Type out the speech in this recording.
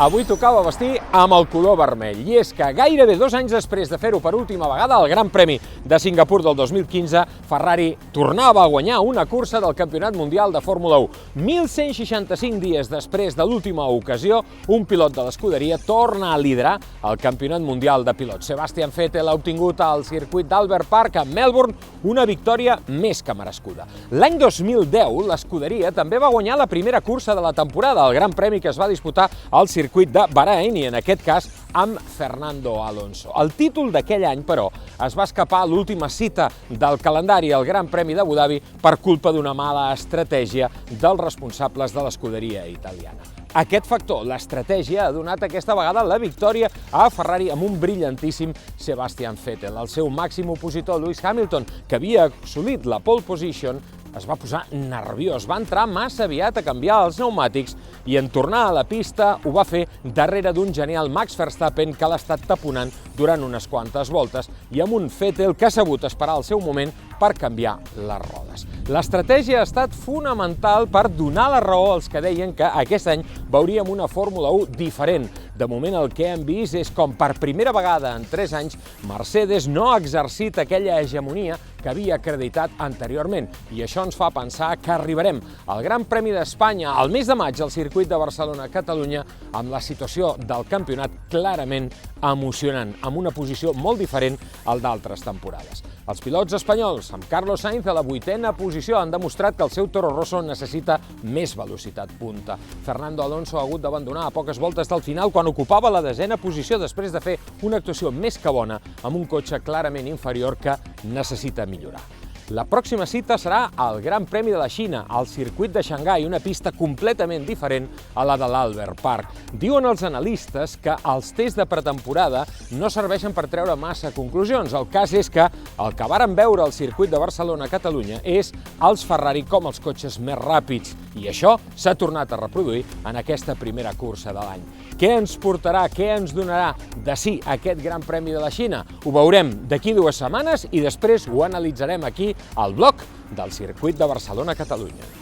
Avui tocava vestir amb el color vermell, i és que gairebé 2 anys després de fer-ho per última vegada al Gran Premi de Singapur del 2015, Ferrari tornava a guanyar una cursa del Campionat Mundial de Fórmula 1. 1.165 dies després de l'última ocasió, un pilot de l'escuderia torna a liderar el Campionat Mundial de Pilots. Sebastian Vettel ha obtingut al circuit d'Albert Park a Melbourne una victòria més que merescuda. L'any 2010, l'escuderia també va guanyar la primera cursa de la temporada, el Gran Premi que es va disputar al circuit de Bahrain, i en aquest cas amb Fernando Alonso. El títol d'aquell any, però, es va escapar a l'última cita del calendari, el Gran Premi d'Abu Dhabi, per culpa d'una mala estratègia dels responsables de l'escuderia italiana. Aquest factor, l'estratègia, ha donat aquesta vegada la victòria a Ferrari amb un brillantíssim Sebastian Vettel. El seu màxim opositor, Lewis Hamilton, que havia assolit la pole position, es va posar nerviós, va entrar massa aviat a canviar els pneumàtics i en tornar a la pista ho va fer darrere d'un genial Max Verstappen que l'ha estat taponant durant unes quantes voltes i amb un Vettel que ha sabut esperar el seu moment per canviar les rodes. L'estratègia ha estat fonamental per donar la raó als que deien que aquest any veuríem una Fórmula 1 diferent. De moment el que hem vist és com per primera vegada en 3 anys Mercedes no ha exercit aquella hegemonia que havia acreditat anteriorment, i això ens fa pensar que arribarem al Gran Premi d'Espanya al mes de maig al circuit de Barcelona-Catalunya amb la situació del campionat clarament emocionant, amb una posició molt diferent al d'altres temporades. Els pilots espanyols, amb Carlos Sainz a la 8ª posició, han demostrat que el seu Toro Rosso necessita més velocitat punta. Fernando Alonso ha hagut d'abandonar a poques voltes del final quan ocupava la 10ª posició després de fer una actuació més que bona amb un cotxe clarament inferior que necessita millorar. La pròxima cita serà al Gran Premi de la Xina, al circuit de Xangai, una pista completament diferent a la de l'Albert Park. Diuen els analistes que els tests de pretemporada no serveixen per treure massa conclusions. El cas és que el que vàrem veure al circuit de Barcelona-Catalunya és els Ferrari com els cotxes més ràpids, i això s'ha tornat a reproduir en aquesta primera cursa de l'any. Què ens portarà, què ens donarà de sí aquest Gran Premi de la Xina? Ho veurem d'aquí 2 setmanes i després ho analitzarem aquí al blog del circuit de Barcelona-Catalunya.